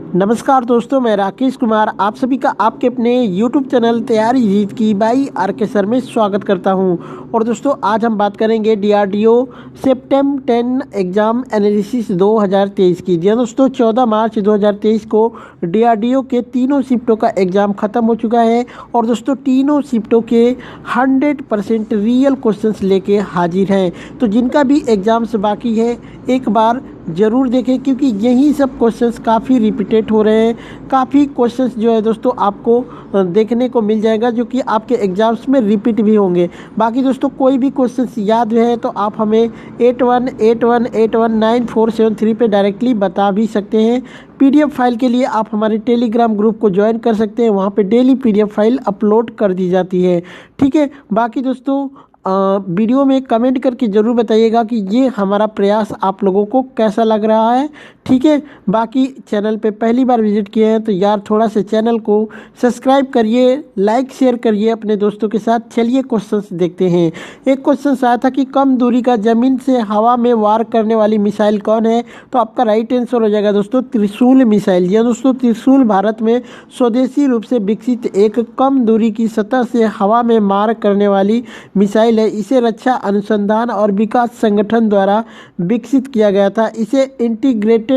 नमस्कार दोस्तों, मैं राकेश कुमार आप सभी का आपके अपने YouTube चैनल तैयारी जीत की बाई आर के सर में स्वागत करता हूं। और दोस्तों आज हम बात करेंगे DRDO सेप्टेम 10 एग्ज़ाम एनालिसिस 2023 की। जी हाँ दोस्तों, 14 मार्च 2023 को DRDO के तीनों शिफ्टों का एग्ज़ाम ख़त्म हो चुका है। और दोस्तों तीनों शिफ्टों के 100% रियल क्वेश्चंस लेके हाजिर हैं। तो जिनका भी एग्ज़ाम्स बाकी है एक बार ज़रूर देखें, क्योंकि यही सब क्वेश्चंस काफ़ी रिपीटेड हो रहे हैं। काफ़ी क्वेश्चंस जो है दोस्तों आपको देखने को मिल जाएगा जो कि आपके एग्ज़ाम्स में रिपीट भी होंगे। बाकी दोस्तों कोई भी क्वेश्चंस याद है तो आप हमें 8181819473 पे डायरेक्टली बता भी सकते हैं। PDF फाइल के लिए आप हमारे टेलीग्राम ग्रुप को ज्वाइन कर सकते हैं, वहाँ पे डेली PDF फाइल अपलोड कर दी जाती है। ठीक है, बाकी दोस्तों वीडियो में कमेंट करके ज़रूर बताइएगा कि ये हमारा प्रयास आप लोगों को कैसा लग रहा है। ठीक है, बाकी चैनल पे पहली बार विजिट किए हैं तो यार थोड़ा सा चैनल को सब्सक्राइब करिए, लाइक शेयर करिए अपने दोस्तों के साथ। चलिए क्वेश्चंस देखते हैं। एक क्वेश्चन आया था कि कम दूरी का ज़मीन से हवा में वार करने वाली मिसाइल कौन है। तो आपका राइट आंसर हो जाएगा दोस्तों त्रिशूल मिसाइल। जी दोस्तों, त्रिशूल भारत में स्वदेशी रूप से विकसित एक कम दूरी की सतह से हवा में मार करने वाली मिसाइल है। इसे रक्षा अनुसंधान और विकास संगठन द्वारा विकसित किया गया था। इसे इंटीग्रेटेड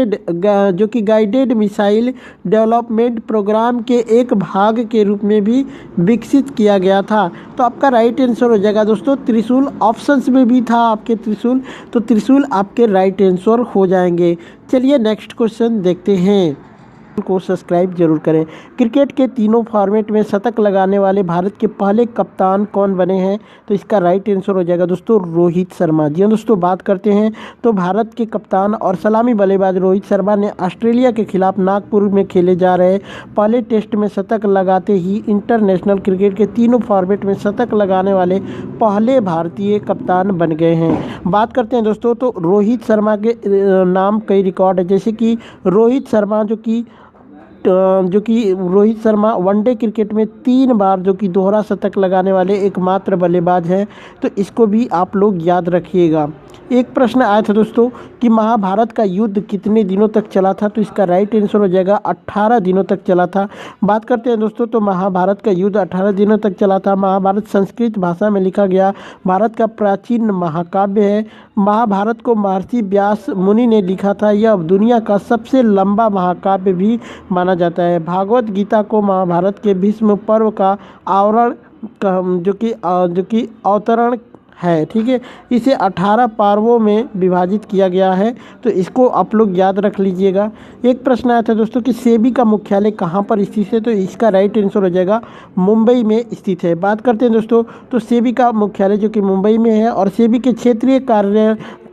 जो कि गाइडेड मिसाइल डेवलपमेंट प्रोग्राम के एक भाग के रूप में भी विकसित किया गया था। तो आपका राइट आंसर हो जाएगा दोस्तों त्रिशूल। ऑप्शंस में भी था आपके त्रिशूल, तो त्रिशूल आपके राइट आंसर हो जाएंगे। चलिए नेक्स्ट क्वेश्चन देखते हैं। को सब्सक्राइब जरूर करें। क्रिकेट के तीनों फॉर्मेट में शतक लगाने वाले भारत के पहले कप्तान कौन बने हैं। तो इसका राइट आंसर हो जाएगा दोस्तों रोहित शर्मा। जी हाँ दोस्तों, बात करते हैं तो भारत के कप्तान और सलामी बल्लेबाज रोहित शर्मा ने ऑस्ट्रेलिया के खिलाफ नागपुर में खेले जा रहे पहले टेस्ट में शतक लगाते ही इंटरनेशनल क्रिकेट के तीनों फॉर्मेट में शतक लगाने वाले पहले भारतीय कप्तान बन गए हैं। बात करते हैं दोस्तों तो रोहित शर्मा के नाम कई रिकॉर्ड है, जैसे कि रोहित शर्मा जो कि रोहित शर्मा वनडे क्रिकेट में 3 बार जो कि दोहरा शतक लगाने वाले एकमात्र बल्लेबाज हैं। तो इसको भी आप लोग याद रखिएगा। एक प्रश्न आया था दोस्तों कि महाभारत का युद्ध कितने दिनों तक चला था। तो इसका राइट आंसर हो जाएगा 18 दिनों तक चला था। बात करते हैं दोस्तों तो महाभारत का युद्ध 18 दिनों तक चला था। महाभारत संस्कृत भाषा में लिखा गया भारत का प्राचीन महाकाव्य है। महाभारत को महर्षि व्यास मुनि ने लिखा था। यह दुनिया का सबसे लंबा महाकाव्य भी माना जाता है। भागवत गीता को महाभारत के भीष्म पर्व का आवरण जो कि अवतरण है। ठीक है, इसे 18 पर्वों में विभाजित किया गया है। तो इसको आप लोग याद रख लीजिएगा। एक प्रश्न आया था दोस्तों कि सेबी का मुख्यालय कहाँ पर स्थित है। तो इसका राइट आंसर हो जाएगा मुंबई में स्थित है। बात करते हैं दोस्तों तो सेबी का मुख्यालय जो कि मुंबई में है और सेबी के क्षेत्रीय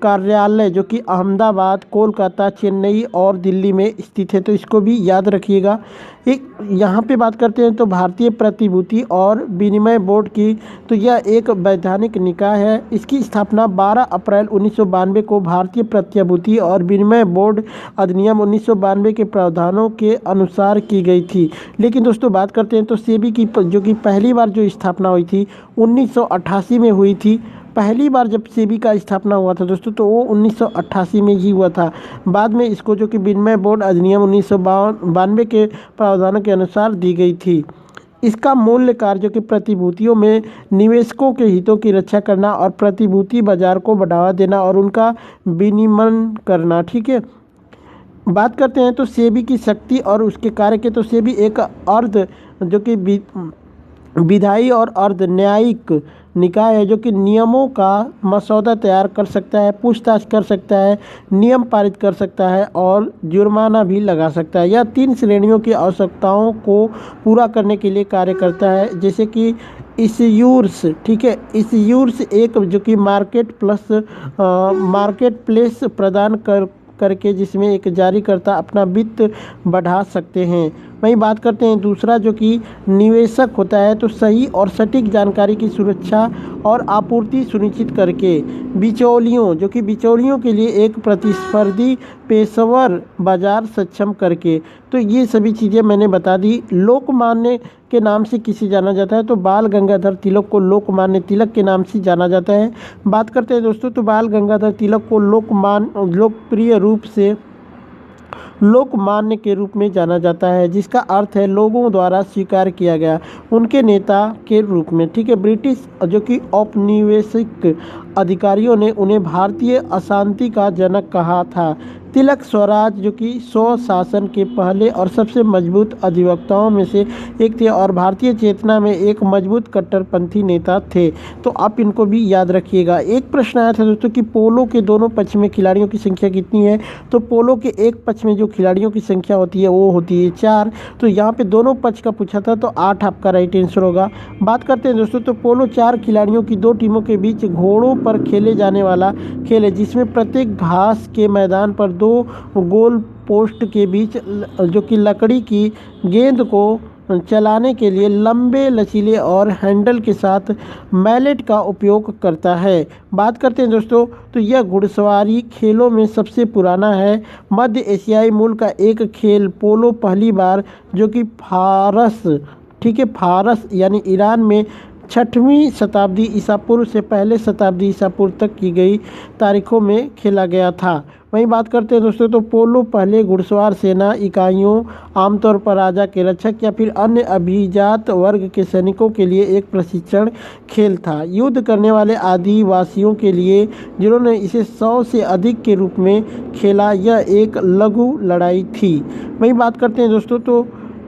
कार्यालय जो कि अहमदाबाद, कोलकाता, चेन्नई और दिल्ली में स्थित है। तो इसको भी याद रखिएगा। एक यहाँ पे बात करते हैं तो भारतीय प्रतिभूति और विनिमय बोर्ड की, तो यह एक वैधानिक निकाय है। इसकी स्थापना 12 अप्रैल 1992 को भारतीय प्रतिभूति और विनिमय बोर्ड अधिनियम 1992 के प्रावधानों के अनुसार की गई थी। लेकिन दोस्तों बात करते हैं तो सेबी की जो कि पहली बार जो स्थापना हुई थी 1988 में हुई थी। पहली बार जब सेबी का स्थापना हुआ था दोस्तों तो वो 1988 में ही हुआ था। बाद में इसको जो कि विनिमय बोर्ड अधिनियम 1992 के प्रावधानों के अनुसार दी गई थी। इसका मूल्य कार्य जो कि प्रतिभूतियों में निवेशकों के हितों की रक्षा करना और प्रतिभूति बाजार को बढ़ावा देना और उनका विनियमन करना। ठीक है, बात करते हैं तो सेबी की शक्ति और उसके कार्य के, तो सेबी एक अर्ध जो कि विधायी और अर्ध न्यायिक निकाय है जो कि नियमों का मसौदा तैयार कर सकता है, पूछताछ कर सकता है, नियम पारित कर सकता है और जुर्माना भी लगा सकता है। यह 3 श्रेणियों की आवश्यकताओं को पूरा करने के लिए कार्य करता है, जैसे कि इश्यूर्स। ठीक है, इश्यूर्स एक जो कि मार्केट प्लेस प्रदान करके जिसमें एक जारीकर्ता अपना वित्त बढ़ा सकते हैं। वहीं बात करते हैं दूसरा जो कि निवेशक होता है, तो सही और सटीक जानकारी की सुरक्षा और आपूर्ति सुनिश्चित करके बिचौलियों जो कि बिचौलियों के लिए एक प्रतिस्पर्धी पेशेवर बाजार सक्षम करके। तो ये सभी चीज़ें मैंने बता दी। लोकमान्य के नाम से किसे जाना जाता है। तो बाल गंगाधर तिलक को लोकमान्य तिलक के नाम से जाना जाता है। बात करते हैं दोस्तों तो बाल गंगाधर तिलक को लोकप्रिय रूप से लोकमान्य के रूप में जाना जाता है, जिसका अर्थ है लोगों द्वारा स्वीकार किया गया, उनके नेता के रूप में। ठीक है, ब्रिटिश जो कि औपनिवेशिक अधिकारियों ने उन्हें भारतीय अशांति का जनक कहा था। तिलक स्वराज जो कि स्वशासन के पहले और सबसे मजबूत अधिवक्ताओं में से एक थे और भारतीय चेतना में एक मजबूत कट्टरपंथी नेता थे। तो आप इनको भी याद रखिएगा। एक प्रश्न आया था दोस्तों कि पोलो के दोनों पक्ष में खिलाड़ियों की संख्या कितनी है। तो पोलो के एक पक्ष में जो खिलाड़ियों की संख्या होती है वो होती है 4। तो यहाँ पे दोनों पक्ष का पूछा था, तो 8 आपका राइट आंसर होगा। बात करते हैं दोस्तों, तो पोलो 4 खिलाड़ियों की 2 टीमों के बीच घोड़ों पर खेले जाने वाला खेल है, जिसमें प्रत्येक घास के मैदान पर 2 गोल पोस्ट के बीच जो कि लकड़ी की गेंद को चलाने के लिए लंबे लचीले और हैंडल के साथ मैलेट का उपयोग करता है। बात करते हैं दोस्तों, तो यह घुड़सवारी खेलों में सबसे पुराना है। मध्य एशियाई मूल का एक खेल पोलो पहली बार जो कि फारस, ठीक है, फारस यानी ईरान में 6वीं शताब्दी ईसा पूर्व से पहले शताब्दी ईसा पूर्व तक की गई तारीखों में खेला गया था। वहीं बात करते हैं दोस्तों, तो पोलो पहले घुड़सवार सेना इकाइयों, आमतौर पर राजा के रक्षक या फिर अन्य अभिजात वर्ग के सैनिकों के लिए एक प्रशिक्षण खेल था। युद्ध करने वाले आदिवासियों के लिए जिन्होंने इसे 100 से अधिक के रूप में खेला, यह एक लघु लड़ाई थी। वहीं बात करते हैं दोस्तों, तो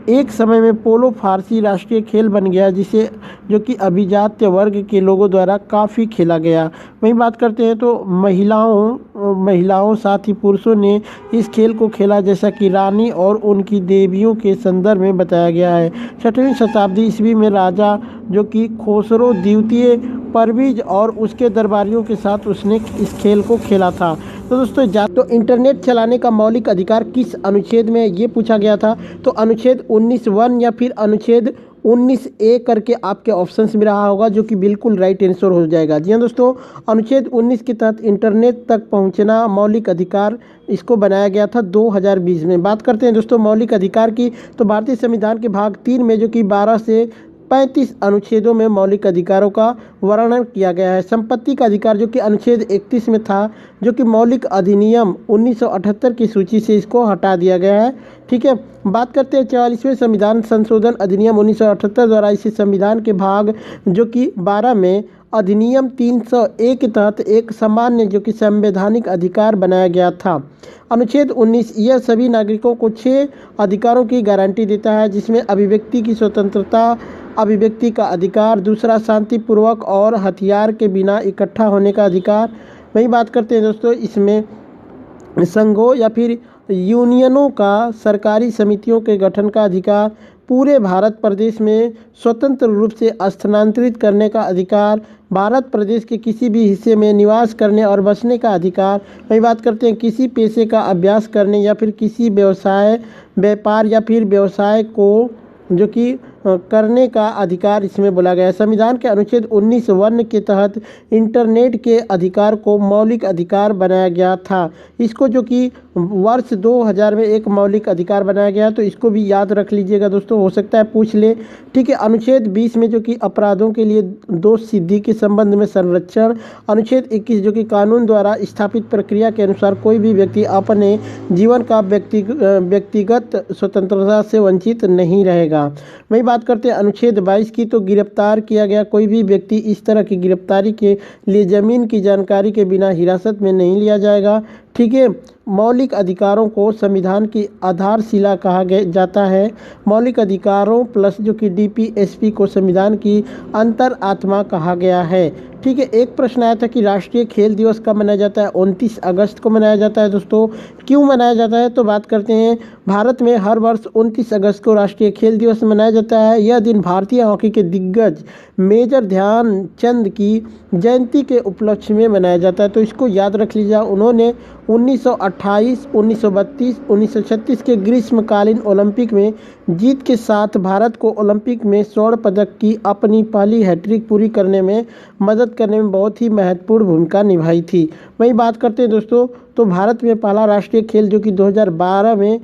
एक समय में पोलो फारसी राष्ट्रीय खेल बन गया, जिसे जो कि अभिजात्य वर्ग के लोगों द्वारा काफ़ी खेला गया। वहीं बात करते हैं तो महिलाओं साथ ही पुरुषों ने इस खेल को खेला, जैसा कि रानी और उनकी देवियों के संदर्भ में बताया गया है। 6वीं शताब्दी ईस्वी में राजा जो कि खोसरो द्वितीय परवेज और उसके दरबारियों के साथ उसने इस खेल को खेला था। तो दोस्तों तो इंटरनेट चलाने का मौलिक अधिकार किस अनुच्छेद में ये पूछा गया था। तो अनुच्छेद 19(1) या फिर अनुच्छेद 19(a) करके आपके ऑप्शंस में रहा होगा, जो कि बिल्कुल राइट आंसर हो जाएगा। जी हाँ दोस्तों, अनुच्छेद 19 के तहत इंटरनेट तक पहुंचना मौलिक अधिकार इसको बनाया गया था 2020 में। बात करते हैं दोस्तों मौलिक अधिकार की, तो भारतीय संविधान के भाग 3 में जो कि 12 से 35 अनुच्छेदों में मौलिक अधिकारों का वर्णन किया गया है। संपत्ति का अधिकार जो कि अनुच्छेद 31 में था, जो कि मौलिक अधिनियम 1978 की सूची से इसको हटा दिया गया है। ठीक है, बात करते हैं 44वें संविधान संशोधन अधिनियम 1978 द्वारा इसे संविधान के भाग जो कि 12 में अधिनियम 301 के तहत एक सामान्य जो कि संवैधानिक अधिकार बनाया गया था। अनुच्छेद 19 यह सभी नागरिकों को 6 अधिकारों की गारंटी देता है, जिसमें अभिव्यक्ति की स्वतंत्रता, अभिव्यक्ति का अधिकार, दूसरा शांतिपूर्वक और हथियार के बिना इकट्ठा होने का अधिकार। वहीं बात करते हैं दोस्तों, इसमें संघों या फिर यूनियनों का, सरकारी समितियों के गठन का अधिकार, पूरे भारत प्रदेश में स्वतंत्र रूप से स्थानांतरित करने का अधिकार, भारत प्रदेश के किसी भी हिस्से में निवास करने और बसने का अधिकार। वही बात करते हैं किसी पेशे का अभ्यास करने या फिर किसी व्यवसाय, व्यापार या फिर व्यवसाय को जो कि करने का अधिकार इसमें बोला गया है। संविधान के अनुच्छेद 19(1) के तहत इंटरनेट के अधिकार को मौलिक अधिकार बनाया गया था। इसको जो कि वर्ष 2000 में एक मौलिक अधिकार बनाया गया, तो इसको भी याद रख लीजिएगा दोस्तों, हो सकता है पूछ ले। ठीक है, अनुच्छेद 20 में जो कि अपराधों के लिए दोष सिद्धि के संबंध में संरक्षण, अनुच्छेद 21 जो कि कानून द्वारा स्थापित प्रक्रिया के अनुसार कोई भी व्यक्ति अपने जीवन का व्यक्तिगत स्वतंत्रता से वंचित नहीं रहेगा। वही बात करते हैं अनुच्छेद 22 की, तो गिरफ्तार किया गया कोई भी व्यक्ति इस तरह की गिरफ्तारी के लिए जमीन की जानकारी के बिना हिरासत में नहीं लिया जाएगा। ठीक है, मौलिक अधिकारों को संविधान की आधारशिला कहा जाता है। मौलिक अधिकारों प्लस जो कि DPSP को संविधान की अंतर आत्मा कहा गया है। ठीक है, एक प्रश्न आया था कि राष्ट्रीय खेल दिवस कब मनाया जाता है। 29 अगस्त को मनाया जाता है दोस्तों। क्यों मनाया जाता है, तो बात करते हैं भारत में हर वर्ष 29 अगस्त को राष्ट्रीय खेल दिवस मनाया जाता है। यह दिन भारतीय हॉकी के दिग्गज मेजर ध्यानचंद की जयंती के उपलक्ष्य में मनाया जाता है। तो इसको याद रख लीजिए, उन्होंने 1928, 1932, 1936 के ग्रीष्मकालीन ओलंपिक में जीत के साथ भारत को ओलंपिक में स्वर्ण पदक की अपनी पहली हैट्रिक पूरी करने में मदद करने में बहुत ही महत्वपूर्ण भूमिका निभाई थी। वही बात करते हैं दोस्तों, तो भारत में पहला राष्ट्रीय खेल जो कि 2012 में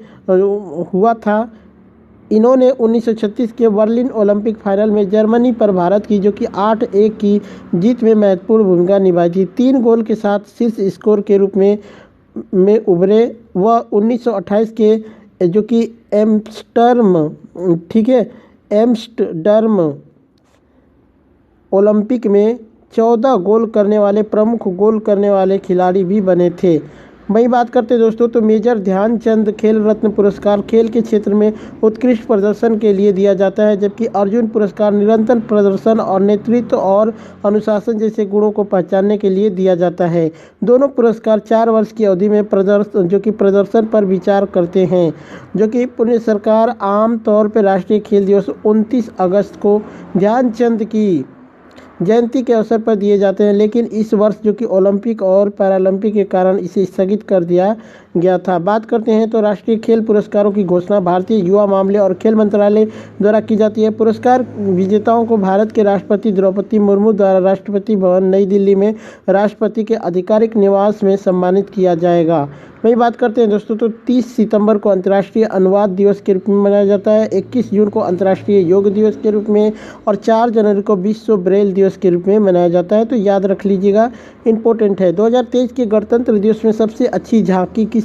हुआ था, इन्होंने 1936 के बर्लिन ओलंपिक फाइनल में जर्मनी पर भारत की जो कि 8-1 की जीत में महत्वपूर्ण भूमिका निभाई थी। 3 गोल के साथ शीर्ष स्कोर के रूप में में उभरे। वह 1928 के जो कि एम्स्टर्म, ठीक है, एम्स्टर्डम ओलंपिक में 14 गोल करने वाले प्रमुख गोल करने वाले खिलाड़ी भी बने थे। वही बात करते हैं दोस्तों, तो मेजर ध्यानचंद खेल रत्न पुरस्कार खेल के क्षेत्र में उत्कृष्ट प्रदर्शन के लिए दिया जाता है, जबकि अर्जुन पुरस्कार निरंतर प्रदर्शन और नेतृत्व और अनुशासन जैसे गुणों को पहचानने के लिए दिया जाता है। दोनों पुरस्कार 4 वर्ष की अवधि में प्रदर्शन पर विचार करते हैं, जो कि पुण्य सरकार आम तौर पर राष्ट्रीय खेल दिवस 29 अगस्त को ध्यानचंद की जयंती के अवसर पर दिए जाते हैं, लेकिन इस वर्ष जो कि ओलंपिक और पैरालंपिक के कारण इसे स्थगित कर दिया गया था। बात करते हैं तो राष्ट्रीय खेल पुरस्कारों की घोषणा भारतीय युवा मामले और खेल मंत्रालय द्वारा की जाती है। पुरस्कार विजेताओं को भारत के राष्ट्रपति द्रौपदी मुर्मू द्वारा राष्ट्रपति भवन नई दिल्ली में राष्ट्रपति के आधिकारिक निवास में सम्मानित किया जाएगा। वही बात करते हैं दोस्तों, तो 30 सितंबर को अंतर्राष्ट्रीय अनुवाद दिवस के रूप में मनाया जाता है, 21 जून को अंतर्राष्ट्रीय योग दिवस के रूप में और 4 जनवरी को विश्व ब्रेल दिवस के रूप में मनाया जाता है। तो याद रख लीजिएगा, इंपॉर्टेंट है। 2023 के गणतंत्र दिवस में सबसे अच्छी झांकी किस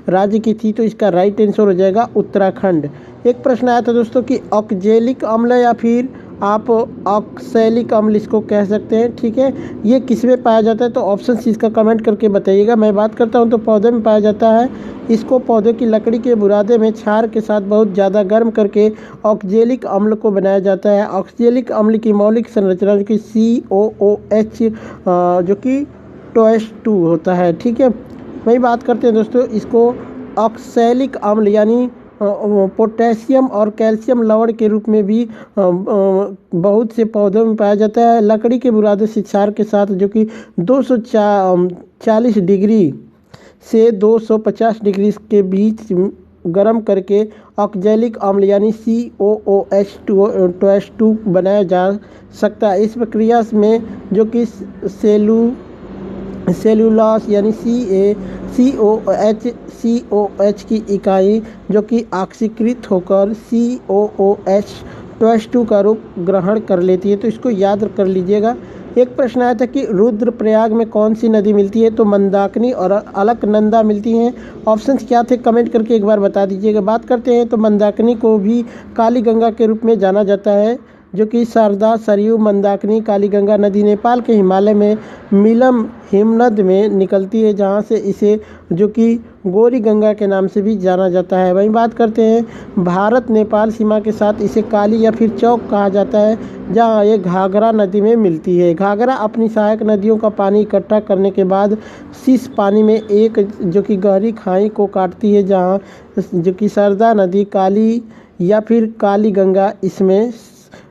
राज्य की थी? तो इसका राइट आंसर हो जाएगा उत्तराखंड। एक प्रश्न आया था दोस्तों कि ऑक्जेलिक अम्ल या फिर आप ऑक्सैलिक अम्ल इसको कह सकते हैं, ठीक है, ये किस में पाया जाता है? तो ऑप्शन सी इसका कमेंट करके बताइएगा। मैं बात करता हूँ तो पौधे में पाया जाता है। इसको पौधे की लकड़ी के बुरादे में क्षार के साथ बहुत ज़्यादा गर्म करके ऑक्जेलिक अम्ल को बनाया जाता है। ऑक्जेलिक अम्ल की मौलिक संरचना जो कि COOH जो कि TOS2 होता है, ठीक है। वही बात करते हैं दोस्तों, इसको ऑक्सैलिक अम्ल यानी पोटेशियम और कैल्शियम लवण के रूप में भी बहुत से पौधों में पाया जाता है। लकड़ी के बुरादे से क्षार के साथ जो कि 240 डिग्री से 250 डिग्री के बीच गर्म करके ऑक्जेलिक अम्ल यानी COOH2 बनाया जा सकता है। इस प्रक्रिया में जो कि सेलुलोस यानी COOH की इकाई जो कि ऑक्सीकृत होकर COOH2 का रूप ग्रहण कर लेती है। तो इसको याद कर लीजिएगा। एक प्रश्न आया था कि रुद्रप्रयाग में कौन सी नदी मिलती है? तो मंदाकिनी और अलकनंदा मिलती हैं। ऑप्शंस क्या थे कमेंट करके एक बार बता दीजिएगा। बात करते हैं तो मंदाकिनी को भी काली गंगा के रूप में जाना जाता है, जो कि शारदा, सरयू, मंदाकिनी, कालीगंगा नदी नेपाल के हिमालय में मिलम हिमनद में निकलती है, जहां से इसे जो कि गोरी गंगा के नाम से भी जाना जाता है। वहीं बात करते हैं भारत नेपाल सीमा के साथ इसे काली या फिर चौक कहा जाता है, जहां ये घाघरा नदी में मिलती है। घाघरा अपनी सहायक नदियों का पानी इकट्ठा करने के बाद शीश पानी में एक जो कि गहरी खाई को काटती है, जहाँ जो कि शारदा नदी, काली या फिर काली गंगा इसमें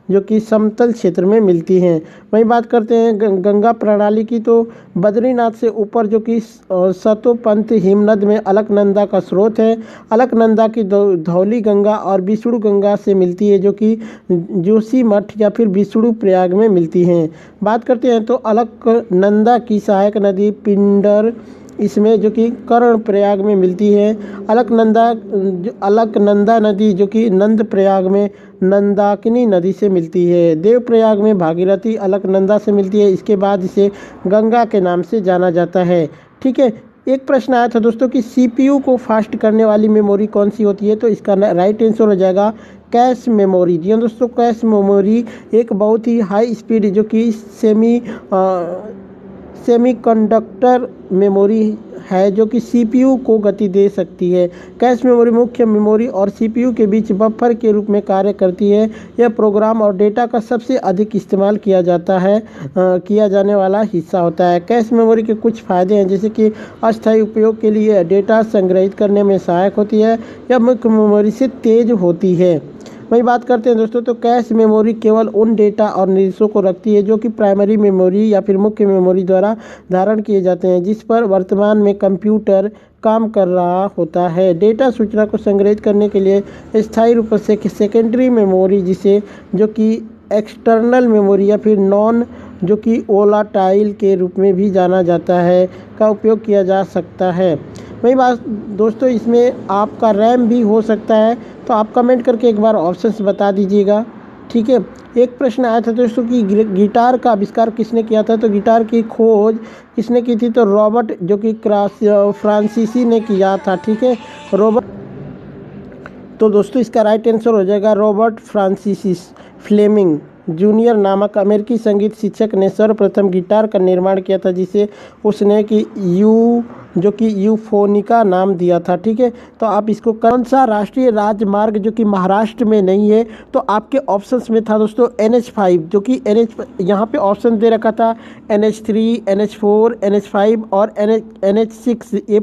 जो कि समतल क्षेत्र में मिलती हैं। वहीं बात करते हैं गंगा प्रणाली की, तो बद्रीनाथ से ऊपर जो कि सतोपंथ हिमनद में अलकनंदा का स्रोत है। अलकनंदा की धौली गंगा और विष्णु गंगा से मिलती है, जो कि जोशीमठ या फिर विष्णु प्रयाग में मिलती हैं। बात करते हैं तो अलकनंदा की सहायक नदी पिंडर इसमें जो कि कर्ण प्रयाग में मिलती है। अलकनंदा नदी जो कि नंद प्रयाग में नंदाकिनी नदी से मिलती है। देवप्रयाग में भागीरथी अलकनंदा से मिलती है। इसके बाद इसे गंगा के नाम से जाना जाता है, ठीक है। एक प्रश्न आया था दोस्तों कि CPU को फास्ट करने वाली मेमोरी कौन सी होती है? तो इसका राइट आंसर हो जाएगा कैश मेमोरी। जी दोस्तों, कैश मेमोरी एक बहुत ही हाई स्पीड जो कि सेमीकंडक्टर मेमोरी है, जो कि CPU को गति दे सकती है। कैश मेमोरी मुख्य मेमोरी और CPU के बीच बफर के रूप में कार्य करती है। यह प्रोग्राम और डेटा का सबसे अधिक इस्तेमाल किया जाने वाला हिस्सा होता है। कैश मेमोरी के कुछ फ़ायदे हैं, जैसे कि अस्थायी उपयोग के लिए डेटा संग्रहित करने में सहायक होती है। यह मुख्य मेमोरी से तेज होती है। वही बात करते हैं दोस्तों, तो कैश मेमोरी केवल उन डेटा और निर्देशों को रखती है जो कि प्राइमरी मेमोरी या फिर मुख्य मेमोरी द्वारा धारण किए जाते हैं, जिस पर वर्तमान में कंप्यूटर काम कर रहा होता है। डेटा सूचना को संग्रहित करने के लिए स्थायी रूप से सेकेंडरी मेमोरी, जिसे जो कि एक्सटर्नल मेमोरी या फिर नॉन जो कि वोलाटाइल के रूप में भी जाना जाता है, का उपयोग किया जा सकता है। वही बात दोस्तों, इसमें आपका रैम भी हो सकता है। तो आप कमेंट करके एक बार ऑप्शंस बता दीजिएगा। ठीक है। एक प्रश्न आया था दोस्तों कि गिटार का आविष्कार किसने किया था, तो गिटार की खोज किसने की थी, तो रॉबर्ट जो कि फ्रांसीसी ने किया था। ठीक है, रॉबर्ट। तो दोस्तों इसका राइट आंसर हो जाएगा रॉबर्ट फ्रांसिस फ्लेमिंग जूनियर नामक अमेरिकी संगीत शिक्षक ने सर्वप्रथम गिटार का निर्माण किया था, जिसे उसने कि यूफोनिका नाम दिया था। ठीक है, तो आप इसको कौन सा राष्ट्रीय राजमार्ग जो कि महाराष्ट्र में नहीं है, तो आपके ऑप्शंस में था दोस्तों NH5 जो कि यहाँ पे ऑप्शन दे रखा था NH3, NH4, NH5 और NH6 ये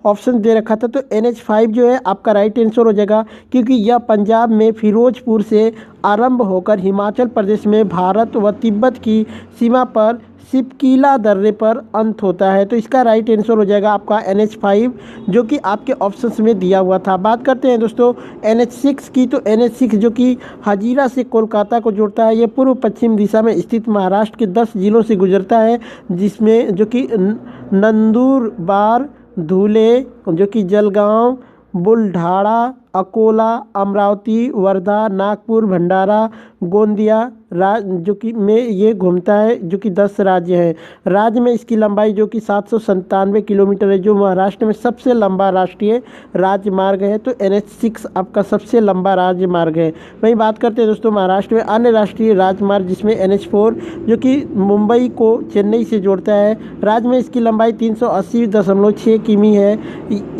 ऑप्शन दे रखा था। तो NH5 जो है आपका राइट आंसर हो जाएगा, क्योंकि यह पंजाब में फिरोजपुर से आरंभ होकर हिमाचल प्रदेश में भारत व तिब्बत की सीमा पर सिपकीला दर्रे पर अंत होता है। तो इसका राइट आंसर हो जाएगा आपका NH5 जो कि आपके ऑप्शंस में दिया हुआ था। बात करते हैं दोस्तों NH6 की, तो NH6 जो कि हजीरा से कोलकाता को जोड़ता है, ये पूर्व पश्चिम दिशा में स्थित महाराष्ट्र के 10 जिलों से गुजरता है, जिसमें जो कि नंदुरबार, धुले, जो कि जलगांव, बुल्ढाणा, अकोला, अमरावती, वर्धा, नागपुर, भंडारा, गोंदिया जो कि में ये घूमता है, जो कि 10 राज्य हैं। राज्य में इसकी लंबाई जो कि 797 किलोमीटर है, जो महाराष्ट्र में सबसे लंबा राष्ट्रीय राजमार्ग है। तो NH6 आपका सबसे लंबा राजमार्ग है। वहीं बात करते हैं दोस्तों महाराष्ट्र में अन्य राष्ट्रीय राजमार्ग, जिसमें NH4 जो कि मुंबई को चेन्नई से जोड़ता है। राज्य में इसकी लंबाई 380.6 किमी है।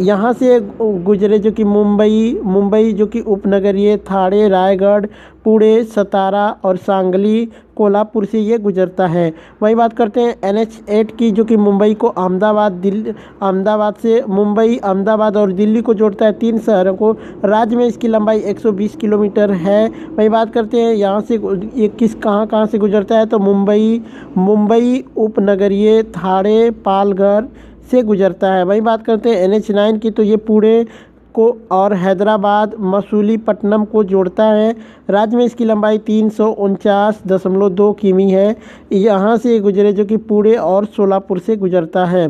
यहाँ से गुजरे जो कि मुंबई जो कि उपनगरीय, ठाणे, रायगढ़, पुणे, सतारा और सांगली, कोल्हापुर से ये गुजरता है। वही बात करते हैं NH8 की, जो कि मुंबई को अहमदाबाद से मुंबई, अहमदाबाद और दिल्ली को जोड़ता है, 3 शहरों को। राज्य में इसकी लंबाई 120 किलोमीटर है। वही बात करते हैं यहाँ से ये कहाँ से गुजरता है, तो मुंबई उपनगरीय, ठाणे, पालघर से गुजरता है। वही बात करते हैं NH9 की, तो ये पुणे को और हैदराबाद, मसूलीपट्टनम को जोड़ता है। राज्य में इसकी लंबाई 349.2 किमी है। यहाँ से गुजरे जो कि पुणे और सोलापुर से गुजरता है।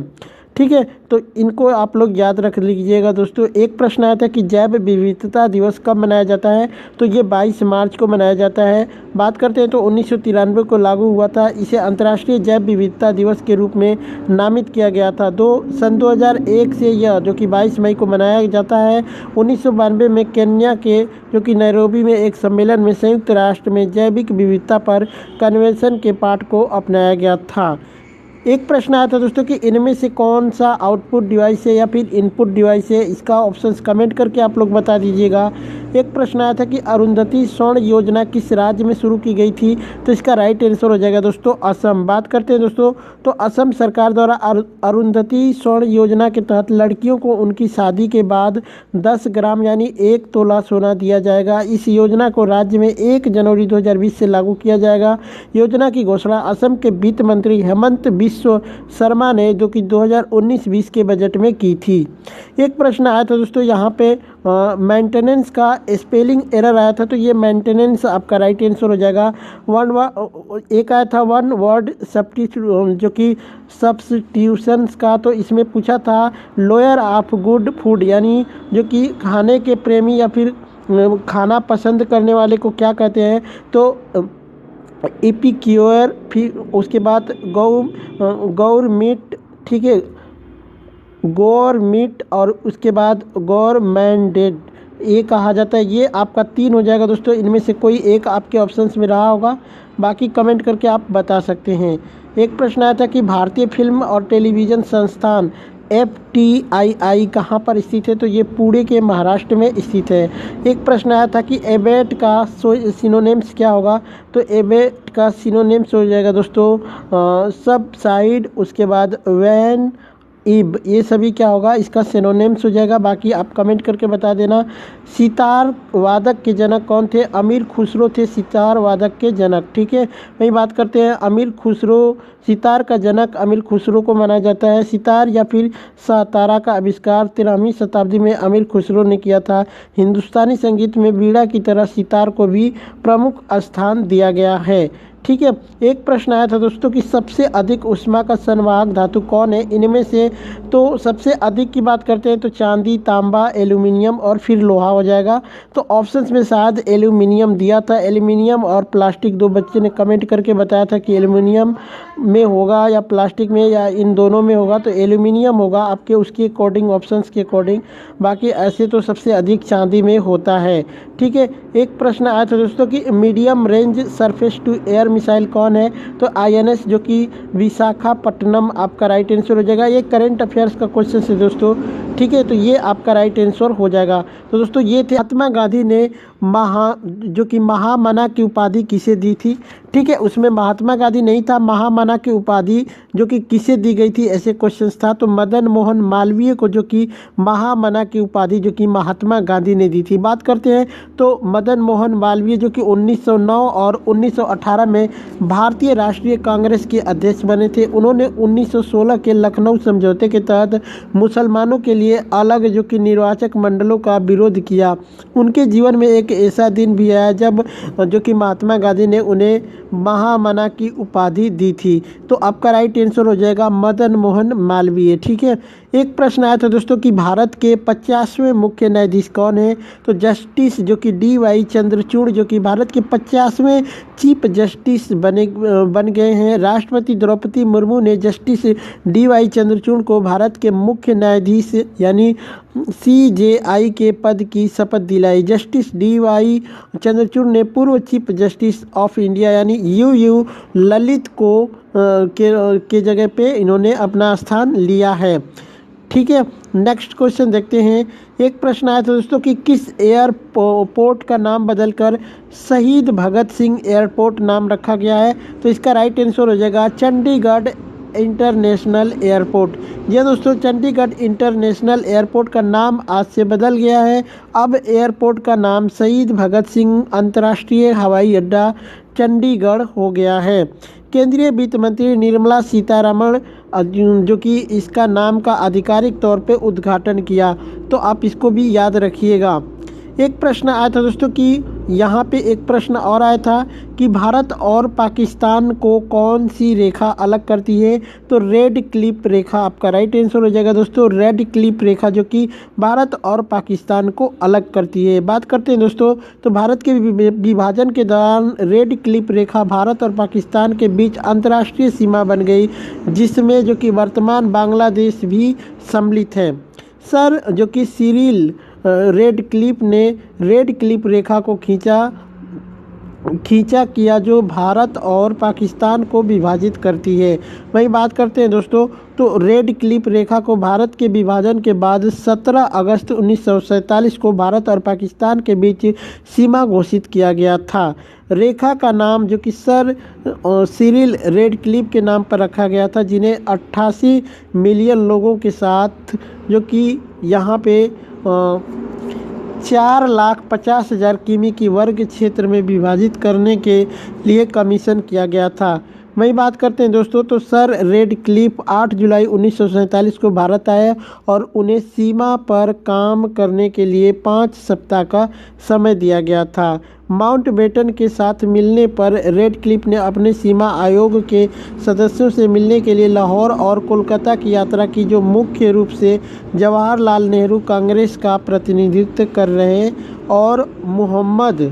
ठीक है, तो इनको आप लोग याद रख लीजिएगा दोस्तों। एक प्रश्न आया था कि जैव विविधता दिवस कब मनाया जाता है, तो ये 22 मार्च को मनाया जाता है। बात करते हैं तो 1993 को लागू हुआ था। इसे अंतर्राष्ट्रीय जैव विविधता दिवस के रूप में नामित किया गया था। सन 2001 से यह जो कि 22 मई को मनाया जाता है। 1992 में केन्या के जो कि नैरोबी में एक सम्मेलन में संयुक्त राष्ट्र में जैविक विविधता पर कन्वेंशन के पाठ को अपनाया गया था। एक प्रश्न आया था दोस्तों कि इनमें से कौन सा आउटपुट डिवाइस है या फिर इनपुट डिवाइस है, इसका ऑप्शंस कमेंट करके आप लोग बता दीजिएगा। एक प्रश्न आया था कि अरुंधति स्वर्ण योजना किस राज्य में शुरू की गई थी, तो इसका राइट आंसर हो जाएगा दोस्तों असम। बात करते हैं दोस्तों, तो असम सरकार द्वारा अरुंधति स्वर्ण योजना के तहत लड़कियों को उनकी शादी के बाद 10 ग्राम यानी 1 तोला सोना दिया जाएगा। इस योजना को राज्य में 1 जनवरी 2020 से लागू किया जाएगा। योजना की घोषणा असम के वित्त मंत्री हेमंत बिश्व शर्मा ने जो कि 2019-20 के बजट में की थी। एक प्रश्न आया था दोस्तों यहाँ पे मेंटेनेंस का स्पेलिंग एरर आया था, तो ये मेंटेनेंस आपका राइट आंसर हो जाएगा। एक आया था वन वर्ड जो कि सब्स्टिट्यूशंस का, तो इसमें पूछा था लोअर ऑफ गुड फूड यानी जो कि खाने के प्रेमी या फिर खाना पसंद करने वाले को क्या कहते हैं, तो एपिक्योर, फिर उसके बाद गौर मीट, ठीक है, गौर मीट और उसके बाद गौरमैंडेड ये कहा जाता है। ये आपका 3 हो जाएगा दोस्तों। इनमें से कोई एक आपके ऑप्शंस में रहा होगा, बाकी कमेंट करके आप बता सकते हैं। एक प्रश्न आया था कि भारतीय फिल्म और टेलीविज़न संस्थान FTII कहाँ पर स्थित है, तो ये पुणे के महाराष्ट्र में स्थित है। एक प्रश्न आया था कि एबेट का सिनोनिम्स क्या होगा, तो एबेट का सिनोनिम्स हो जाएगा दोस्तों सबसाइड, उसके बाद वैन इब, ये सभी क्या होगा, इसका सिनोनिम्स हो जाएगा। बाकी आप कमेंट करके बता देना। सितार वादक के जनक कौन थे, अमीर खुसरो थे सितार वादक के जनक। ठीक है, वही बात करते हैं अमीर खुसरो, सितार का जनक अमीर खुसरो को माना जाता है। सितार या फिर सतारा का आविष्कार 13वीं शताब्दी में अमीर खुसरो ने किया था। हिंदुस्तानी संगीत में बीड़ा की तरह सितार को भी प्रमुख स्थान दिया गया है। ठीक है। एक प्रश्न आया था दोस्तों कि सबसे अधिक ऊष्मा का संवाहक धातु कौन है इनमें से। तो सबसे अधिक की बात करते हैं तो चांदी, तांबा, एल्यूमिनियम और फिर लोहा हो जाएगा। तो ऑप्शंस में शायद एल्यूमिनियम दिया था। एल्यूमिनियम और प्लास्टिक, दो बच्चे ने कमेंट करके बताया था कि एल्यूमिनियम में होगा या प्लास्टिक में या इन दोनों में होगा, तो एल्यूमिनियम होगा आपके उसके अकॉर्डिंग, ऑप्शंस के अकॉर्डिंग। बाकी ऐसे तो सबसे अधिक चांदी में होता है। ठीक है। एक प्रश्न आया था दोस्तों कि medium range surface to air missile कौन है। तो INS जो कि विशाखापट्टनम आपका राइट आंसर हो जाएगा। ये करंट अफेयर्स का क्वेश्चन है दोस्तों। ठीक है, तो ये आपका राइट आंसर हो जाएगा। तो दोस्तों ये थे महात्मा गांधी ने महामना की उपाधि किसे दी थी। ठीक है, उसमें महात्मा गांधी नहीं था, महामना की उपाधि जो कि किसे दी गई थी, ऐसे क्वेश्चंस था। तो मदन मोहन मालवीय को जो कि महामना की उपाधि जो कि महात्मा गांधी ने दी थी। बात करते हैं तो मदन मोहन मालवीय जो कि 1909 और 1918 में भारतीय राष्ट्रीय कांग्रेस के अध्यक्ष बने थे। उन्होंने 1916 के लखनऊ समझौते के तहत मुसलमानों के लिए अलग जो कि निर्वाचक मंडलों का विरोध किया। उनके जीवन में एक ऐसा दिन भी आया जब जो कि महात्मा गांधी ने उन्हें महामना की उपाधि दी थी। तो आपका राइट आंसर हो जाएगा मदन मोहन मालवीय। ठीक है। एक प्रश्न आया था दोस्तों कि भारत के 50वें मुख्य न्यायाधीश कौन है। तो जस्टिस जो कि DY चंद्रचूड़ जो कि भारत के 50वें चीफ जस्टिस बन गए हैं। राष्ट्रपति द्रौपदी मुर्मू ने जस्टिस DY चंद्रचूड़ को भारत के मुख्य न्यायाधीश यानी CJI के पद की शपथ दिलाई। जस्टिस DY चंद्रचूड़ ने पूर्व चीफ जस्टिस ऑफ इंडिया यानी UU ललित को के जगह पे इन्होंने अपना स्थान लिया है। ठीक है। नेक्स्ट क्वेश्चन देखते हैं। एक प्रश्न आया था दोस्तों कि किस एयरपोर्ट का नाम बदलकर शहीद भगत सिंह एयरपोर्ट नाम रखा गया है। तो इसका राइट आंसर हो जाएगा चंडीगढ़ इंटरनेशनल एयरपोर्ट। यह दोस्तों चंडीगढ़ इंटरनेशनल एयरपोर्ट का नाम आज से बदल गया है। अब एयरपोर्ट का नाम शहीद भगत सिंह अंतर्राष्ट्रीय हवाई अड्डा चंडीगढ़ हो गया है। केंद्रीय वित्त मंत्री निर्मला सीतारमण जो कि इसका नाम का आधिकारिक तौर पे उद्घाटन किया। तो आप इसको भी याद रखिएगा। एक प्रश्न आया था दोस्तों कि यहाँ पे एक प्रश्न और आया था कि भारत और पाकिस्तान को कौन सी रेखा अलग करती है। तो रेड क्लिप रेखा आपका राइट आंसर हो जाएगा दोस्तों। रेड क्लिप रेखा जो कि भारत और पाकिस्तान को अलग करती है। बात करते हैं दोस्तों तो भारत के विभाजन के दौरान रेड क्लिप रेखा भारत और पाकिस्तान के बीच अंतर्राष्ट्रीय सीमा बन गई, जिसमें जो कि वर्तमान बांग्लादेश भी सम्मिलित है। सर जो कि सिरिल रेडक्लिफ ने रेड क्लिप रेखा को खींचा किया जो भारत और पाकिस्तान को विभाजित करती है। वही बात करते हैं दोस्तों तो रेड क्लिप रेखा को भारत के विभाजन के बाद 17 अगस्त 1947 को भारत और पाकिस्तान के बीच सीमा घोषित किया गया था। रेखा का नाम जो कि सर सिरिल रेडक्लिफ के नाम पर रखा गया था, जिन्हें 88 मिलियन लोगों के साथ जो कि यहाँ पे 4,50,000 किमी की वर्ग क्षेत्र में विभाजित करने के लिए कमीशन किया गया था। वही बात करते हैं दोस्तों तो सर रेडक्लिफ 8 जुलाई 1947 को भारत आए और उन्हें सीमा पर काम करने के लिए 5 सप्ताह का समय दिया गया था। माउंटबेटन के साथ मिलने पर रेडक्लिफ ने अपने सीमा आयोग के सदस्यों से मिलने के लिए लाहौर और कोलकाता की यात्रा की, जो मुख्य रूप से जवाहरलाल नेहरू कांग्रेस का प्रतिनिधित्व कर रहे और मोहम्मद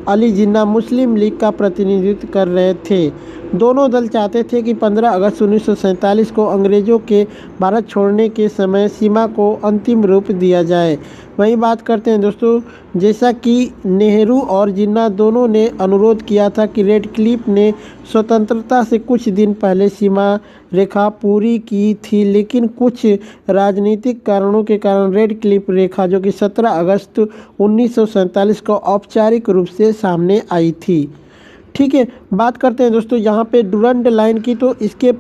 अली जिन्ना मुस्लिम लीग का प्रतिनिधित्व कर रहे थे। दोनों दल चाहते थे कि 15 अगस्त 1947 को अंग्रेज़ों के भारत छोड़ने के समय सीमा को अंतिम रूप दिया जाए। वही बात करते हैं दोस्तों जैसा कि नेहरू और जिन्ना दोनों ने अनुरोध किया था कि रेडक्लिफ ने स्वतंत्रता से कुछ दिन पहले सीमा रेखा पूरी की थी, लेकिन कुछ राजनीतिक कारणों के कारण रेडक्लिफ रेखा जो कि 17 अगस्त 1947 को औपचारिक रूप से सामने आई थी। ठीक है। बात करते हैं दोस्तों यहाँ पे डुरंड लाइन की, तो इसके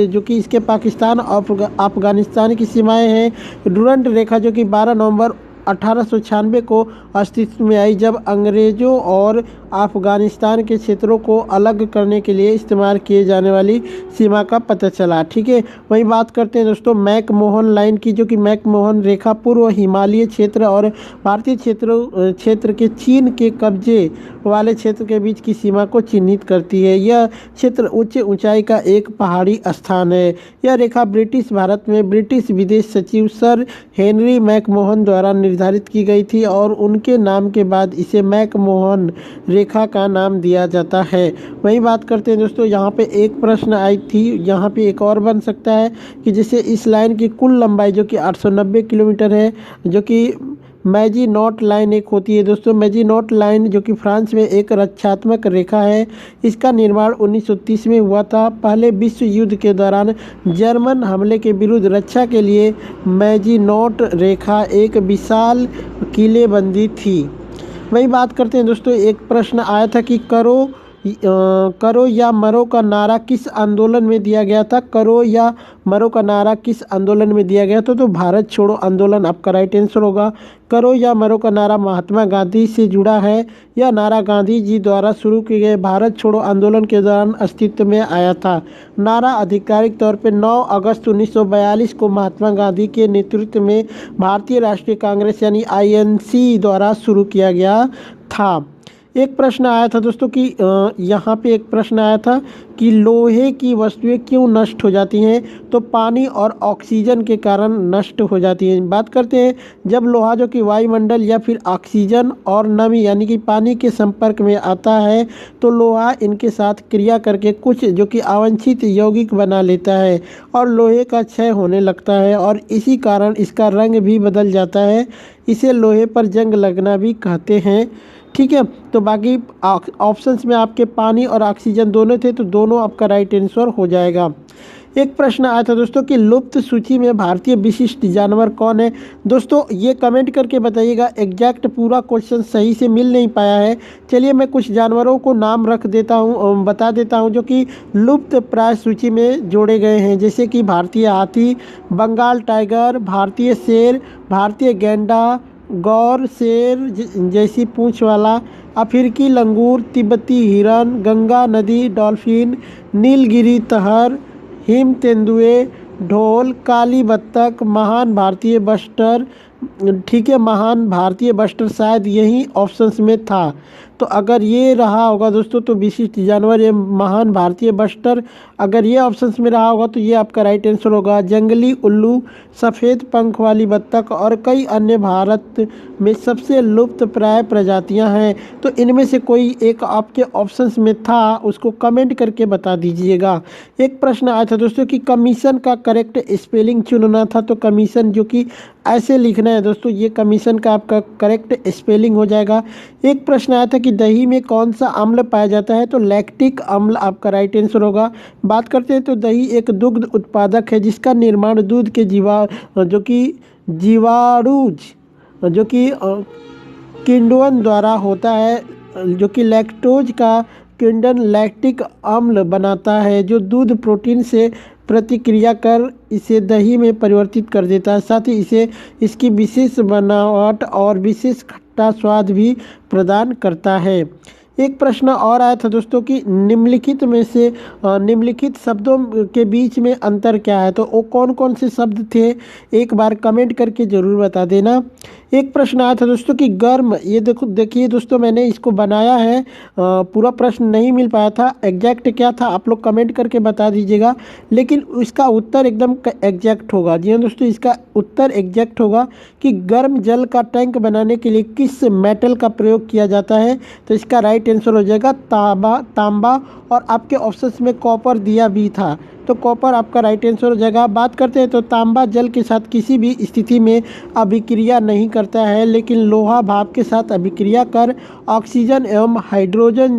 जो कि इसके पाकिस्तान और अफगानिस्तान की सीमाएं हैं। डुरंड रेखा जो कि 12 नवंबर 1896 को अस्तित्व में आई, जब अंग्रेज़ों और अफ़गानिस्तान के क्षेत्रों को अलग करने के लिए इस्तेमाल किए जाने वाली सीमा का पता चला। ठीक है, वही बात करते हैं दोस्तों मैकमोहन लाइन की, जो कि मैकमोहन रेखा पूर्व हिमालय क्षेत्र और भारतीय क्षेत्र के चीन के कब्जे वाले क्षेत्र के बीच की सीमा को चिन्हित करती है। यह क्षेत्र उच्च ऊंचाई का एक पहाड़ी स्थान है। यह रेखा ब्रिटिश भारत में ब्रिटिश विदेश सचिव सर हेनरी मैकमोहन द्वारा निर्धारित की गई थी और उनके नाम के बाद इसे मैकमोहन रेखा का नाम दिया जाता है। वही बात करते हैं दोस्तों, यहाँ पे एक प्रश्न आई थी, यहाँ पे एक और बन सकता है कि जैसे इस लाइन की कुल लंबाई जो कि 890 किलोमीटर है, जो कि मैजीनॉट लाइन एक होती है दोस्तों। मैजीनॉट लाइन जो कि फ्रांस में एक रक्षात्मक रेखा है, इसका निर्माण 1930 में हुआ था। पहले विश्व युद्ध के दौरान जर्मन हमले के विरुद्ध रक्षा के लिए मैजीनॉट रेखा एक विशाल किलेबंदी थी। वही बात करते हैं दोस्तों, एक प्रश्न आया था कि करो या मरो का नारा किस आंदोलन में दिया गया था। करो या मरो का नारा किस आंदोलन में दिया गया था, तो भारत छोड़ो आंदोलन आपका राइट आंसर होगा। करो या मरो का नारा महात्मा गांधी से जुड़ा है। यह नारा गांधी जी द्वारा शुरू किए गए भारत छोड़ो आंदोलन के दौरान अस्तित्व में आया था। नारा आधिकारिक तौर पर 9 अगस्त 1942 को महात्मा गांधी के नेतृत्व में भारतीय राष्ट्रीय कांग्रेस यानी INC द्वारा शुरू किया गया था। एक प्रश्न आया था दोस्तों कि यहाँ पे एक प्रश्न आया था कि लोहे की वस्तुएं क्यों नष्ट हो जाती हैं, तो पानी और ऑक्सीजन के कारण नष्ट हो जाती हैं। बात करते हैं, जब लोहा जो कि वायुमंडल या फिर ऑक्सीजन और नमी यानी कि पानी के संपर्क में आता है तो लोहा इनके साथ क्रिया करके कुछ जो कि अवांछित यौगिक बना लेता है और लोहे का क्षय होने लगता है और इसी कारण इसका रंग भी बदल जाता है। इसे लोहे पर जंग लगना भी कहते हैं। ठीक है, तो बाकी ऑप्शंस में आपके पानी और ऑक्सीजन दोनों थे, तो दोनों आपका राइट आंसर हो जाएगा। एक प्रश्न आया था दोस्तों कि लुप्त सूची में भारतीय विशिष्ट जानवर कौन है। दोस्तों ये कमेंट करके बताइएगा, एग्जैक्ट पूरा क्वेश्चन सही से मिल नहीं पाया है। चलिए मैं कुछ जानवरों को नाम रख देता हूँ, बता देता हूँ जो कि लुप्त प्राय सूची में जोड़े गए हैं, जैसे कि भारतीय हाथी, बंगाल टाइगर, भारतीय शेर, भारतीय गैंडा, गौर शेर जैसी पूंछ वाला, अफ्रीकी लंगूर, तिब्बती हिरन, गंगा नदी डॉल्फिन, नीलगिरी तहर, हिम तेंदुए, ढोल, काली बत्तख, महान भारतीय बस्टर। ठीक है, महान भारतीय बस्टर शायद यही ऑप्शंस में था, तो अगर ये रहा होगा दोस्तों तो विशिष्ट जानवर ये महान भारतीय बस्टर, अगर ये ऑप्शंस में रहा होगा तो ये आपका राइट आंसर होगा। जंगली उल्लू, सफ़ेद पंख वाली बत्तख और कई अन्य भारत में सबसे लुप्त प्राय प्रजातियां हैं, तो इनमें से कोई एक आपके ऑप्शंस में था, उसको कमेंट करके बता दीजिएगा। एक प्रश्न आया था दोस्तों कि कमीशन का करेक्ट स्पेलिंग चुनना था, तो कमीशन जो कि ऐसे लिखना है दोस्तों, ये कमीशन का आपका करेक्ट स्पेलिंग हो जाएगा। एक प्रश्न आया था कि दही में कौन सा अम्ल पाया जाता है, तो लैक्टिक अम्ल आपका राइट आंसर होगा। बात करते हैं तो दही एक दुग्ध उत्पादक है जिसका निर्माण दूध के जीवाणुज जो कि किण्वन द्वारा होता है, जो कि लैक्टोज का किण्वन लैक्टिक अम्ल बनाता है जो दूध प्रोटीन से प्रतिक्रिया कर इसे दही में परिवर्तित कर देता है। साथ ही इसे इसकी विशेष बनावट और विशेष खट्टा स्वाद भी प्रदान करता है। एक प्रश्न और आया था दोस्तों कि निम्नलिखित शब्दों के बीच में अंतर क्या है, तो वो कौन कौन से शब्द थे, एक बार कमेंट करके ज़रूर बता देना। एक प्रश्न आया था दोस्तों कि गर्म, ये देखिए दोस्तों मैंने इसको बनाया है, पूरा प्रश्न नहीं मिल पाया था, एग्जैक्ट क्या था आप लोग कमेंट करके बता दीजिएगा, लेकिन इसका उत्तर एकदम एग्जैक्ट होगा। जी हाँ दोस्तों, इसका उत्तर एग्जैक्ट होगा कि गर्म जल का टैंक बनाने के लिए किस मेटल का प्रयोग किया जाता है, तो इसका राइट आंसर हो जाएगा तांबा, और आपके ऑप्शंस में कॉपर दिया भी था, तो कॉपर आपका राइट आंसर हो जाएगा। बात करते हैं तो तांबा जल के साथ किसी भी स्थिति में अभिक्रिया नहीं करता है, लेकिन लोहा भाप के साथ अभिक्रिया कर ऑक्सीजन एवं हाइड्रोजन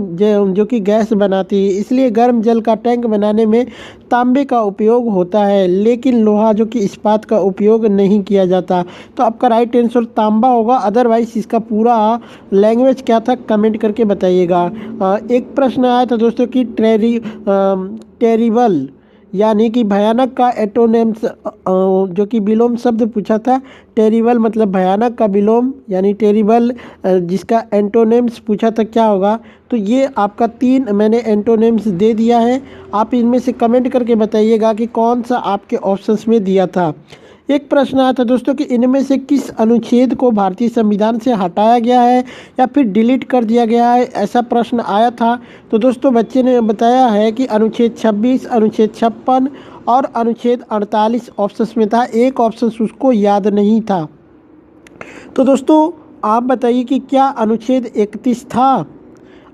जो कि गैस बनाती है, इसलिए गर्म जल का टैंक बनाने में तांबे का उपयोग होता है, लेकिन लोहा जो कि इस्पात का उपयोग नहीं किया जाता, तो आपका राइट आंसर तांबा होगा। अदरवाइज इसका पूरा लैंग्वेज क्या था कमेंट करके बताइएगा। एक प्रश्न आया था दोस्तों कि टेरिबल यानी कि भयानक का एंटोनिम्स जो कि विलोम शब्द पूछा था, टेरिबल मतलब भयानक का विलोम यानी टेरिबल, जिसका एंटोनिम्स पूछा था क्या होगा। तो ये आपका 3 मैंने एंटोनिम्स दे दिया है। आप इनमें से कमेंट करके बताइएगा कि कौन सा आपके ऑप्शंस में दिया था। एक प्रश्न आया था दोस्तों कि इनमें से किस अनुच्छेद को भारतीय संविधान से हटाया गया है या फिर डिलीट कर दिया गया है, ऐसा प्रश्न आया था। तो दोस्तों बच्चे ने बताया है कि अनुच्छेद 26, अनुच्छेद 56 और अनुच्छेद 48 ऑप्शंस में था, एक ऑप्शन उसको याद नहीं था। तो दोस्तों आप बताइए कि क्या अनुच्छेद 31 था।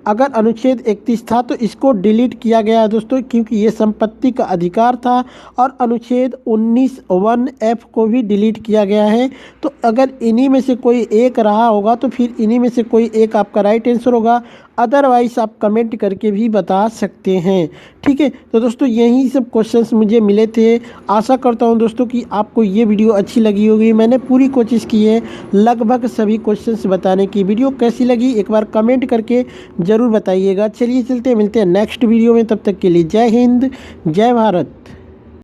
अगर अनुच्छेद 31 था तो इसको डिलीट किया गया है दोस्तों, क्योंकि ये संपत्ति का अधिकार था। और अनुच्छेद 19(1)(f) को भी डिलीट किया गया है। तो अगर इन्हीं में से कोई एक रहा होगा तो फिर इन्हीं में से कोई एक आपका राइट आंसर होगा, अदरवाइज आप कमेंट करके भी बता सकते हैं। ठीक है, तो दोस्तों यही सब क्वेश्चंस मुझे मिले थे। आशा करता हूं दोस्तों कि आपको ये वीडियो अच्छी लगी होगी। मैंने पूरी कोशिश की है लगभग सभी क्वेश्चंस बताने की। वीडियो कैसी लगी एक बार कमेंट करके ज़रूर बताइएगा। चलिए चलते मिलते हैं नेक्स्ट वीडियो में, तब तक के लिए जय हिंद, जय भारत।